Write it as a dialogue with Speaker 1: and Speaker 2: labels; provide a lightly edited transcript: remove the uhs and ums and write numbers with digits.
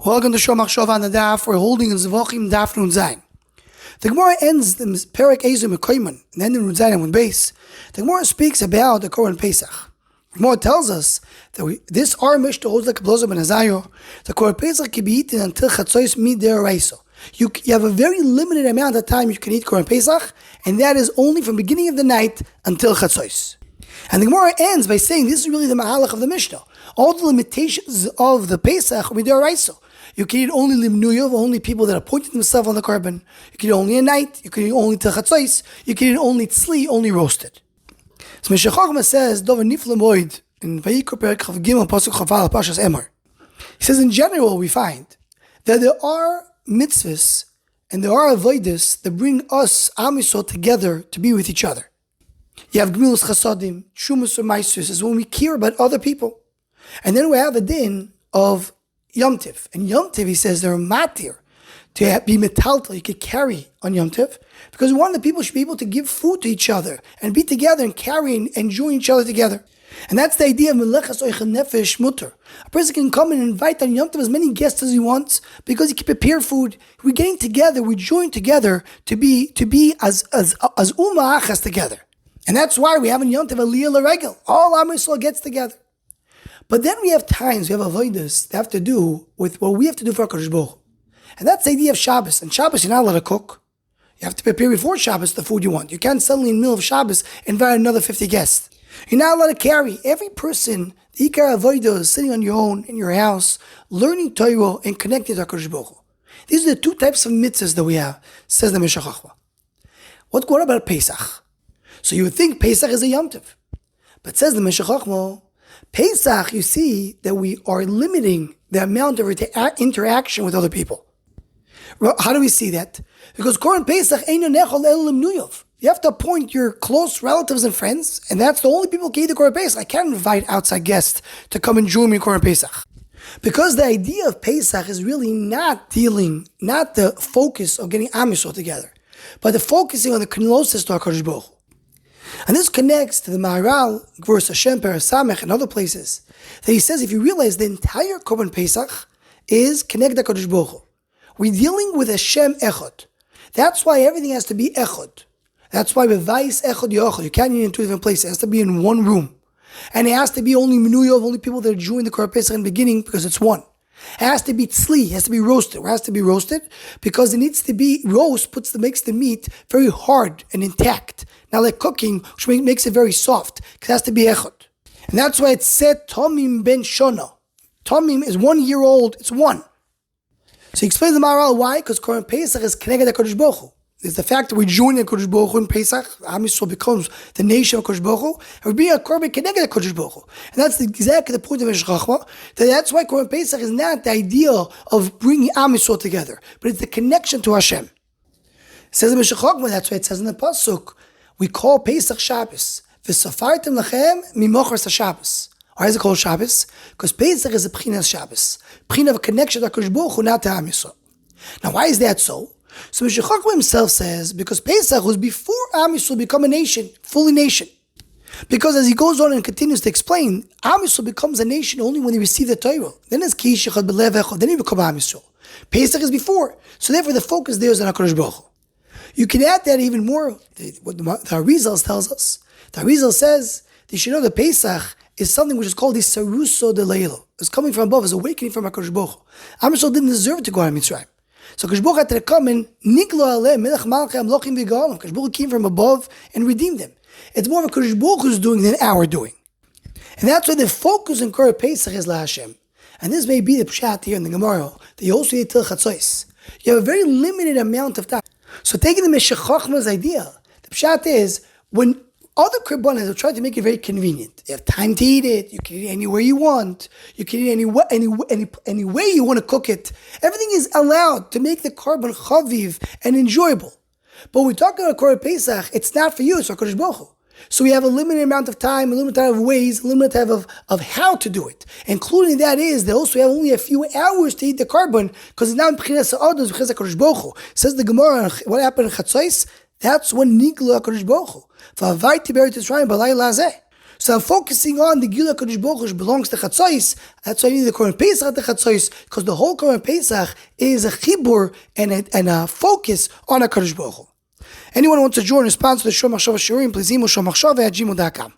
Speaker 1: Welcome to Shomach Shov on the Daf. We're holding in Zevachim Daf Nun Zayin. The Gemara ends the Perek Ezu Mekoyman, and then the Nun Zayin on base. The Gemara speaks about the Korban Pesach. The Gemara tells us that this our Mishnah holds like a blozer ben Azayo. The Korban Pesach can be eaten until Chatzois Mid'Oraisa. You have a very limited amount of time you can eat Korban Pesach, and that is only from beginning of the night until Chatzois. And the Gemara ends by saying this is really the Mahalach of the Mishnah. All the limitations of the Pesach are Mid'Oraisa. You can eat only limnuyov, only people that appointed themselves on the korban. You can eat only at night. You can eat only till chatzos. You can eat only tzli, only roasted. So Meshech Chochmah says, Dover nifle moed in Vayikra Perek Chav Gimel Pasuk Chaval Pashas Emor. He says, in general, we find that there are mitzvahs and there are avodas that bring us Am Yisrael together to be with each other. You have Gemilas Chasadim, Shumas or Maisus, is when we care about other people, and then we have a din of Yom Tiv. And Yom Tiv, he says, they're matir to be metaltal, you could carry on Yom Tiv, because one of the people should be able to give food to each other and be together and carry and enjoy each other together. And that's the idea of melechas oichel nefesh mutter. A person can come and invite on Yom Tov as many guests as he wants because he can prepare food. We're getting together, we join together to be as ummah achas together. And that's why we have in Yom Tov aliyah l'regel. All Am Yisrael gets together. But then we have times, we have avodas that have to do with what we have to do for our Kadosh Baruch Hu. And that's the idea of Shabbos. And Shabbos, you're not allowed to cook. You have to prepare before Shabbos the food you want. You can't suddenly in the middle of Shabbos invite another 50 guests. You're not allowed to carry. Every person, the Ikar Avodah is sitting on your own, in your house, learning Torah and connecting to our Kadosh Baruch Hu. These are the two types of mitzvahs that we have, says the Meshech Chochmah. What about Pesach? So you would think Pesach is a Yom Tov. But says the Meshech Chochmah, Pesach, you see that we are limiting the amount of interaction with other people. How do we see that? Because Korban Pesach eino nechol el limnuyov. You have to appoint your close relatives and friends, and that's the only people who can eat the Korban Pesach. I can't invite outside guests to come and join me in Korban Pesach. Because the idea of Pesach is really not the focus of getting Am Yisrael together, but the focusing on the closeness to our Kadosh Baruch Hu. And this connects to the Maharal, verse Hashem, Samech, and other places, that he says if you realize the entire Korban Pesach is connected to Kadosh Baruch Hu. We're dealing with Hashem Echad. That's why everything has to be Echad. That's why Bevais Echad Yochad. You can't eat in two different places. It has to be in one room. And it has to be only Menuyov, only people that are joining the Korban Pesach in the beginning, because it's one. It has to be tzli, it has to be roasted. It has to be roasted because it needs to be roast, makes the meat very hard and intact. Now like cooking, which makes it very soft, because it has to be echad. And that's why it's said Tomim ben Shona. Tomim is 1 year old, it's one. So he explains the Maharal why, because Korban Pesach is connected to Kadosh Baruch Hu. It's the fact that we join the Kadosh Baruch Hu in Pesach, Am Yisrael becomes the nation of Kadosh Baruch Hu, and we bring a Korban connected to Kadosh Baruch Hu. And that's exactly the point of Meshech Chochmah, that's why Korban Pesach is not the idea of bringing Am Yisrael together, but it's the connection to Hashem. It says in Meshech Chochmah, that's why it says in the Pasuk, we call Pesach Shabbos. V'safartem lachem mimochras Shabbos. Why is it called Shabbos? Because Pesach is a P'chinas Shabbos. P'china of a connection to HaKadosh Baruch Hu, not to Am Yisrael. Now why is that so? So Meshech Chochmah himself says, because Pesach was before Am Yisrael become a nation, fully nation. Because as he goes on and continues to explain, Am Yisrael becomes a nation only when they receive the Torah. Then it's Ki Yishachad B'lev Echad, then he becomes Am Yisrael. Pesach is before. So therefore the focus there is on HaKadosh Baruch Hu. You can add that even more, what the Arizal tells us. The Arizal says, they should know that Pesach is something which is called the Saruso de Leilo. It's coming from above, it's awakening from HaKadosh Baruch Hu. Am Yisrael didn't deserve to go out of Mitzrayim. So HaKadosh Baruch Hu had to come and Niklo Aleh, Melech Malchei Amlochim V'Gaolim. HaKadosh Baruch Hu came from above and redeemed them. It's more of HaKadosh Baruch Hu's doing than our doing. And that's why the focus in Korban Pesach is La Hashem. And this may be the Pshat here in the Gemara, that you also eat till Chatzos. You have a very limited amount of time. So taking the Meshech Chochmah's idea, the Pshat is, when other Korbanos have tried to make it very convenient. You have time to eat it, you can eat it anywhere you want, you can eat it any way you want to cook it. Everything is allowed to make the Korban chaviv and enjoyable. But when we talk about Korban Pesach, it's not for you, it's for HaKadosh Baruch Hu. So we have a limited amount of time, a limited amount of ways, a limited amount of how to do it. Including that is, they also have only a few hours to eat the Korban, because it's not in P'chinas Ha'ados, because HaKadosh Baruch Hu. Says the Gemara, what happened in Chatzos? That's when Niklu HaKadosh Baruch Hu. So I'm focusing on the Gila Kodesh Baruch Hu, which belongs to Chatzos. That's why I need the Korban Pesach to Chatzos, because the whole Korban Pesach is a chibur and a focus on a Kodesh Baruch Hu. Anyone who wants to join and sponsor the Shom Machshava Shiurim, please email shomachshava@gmail.com.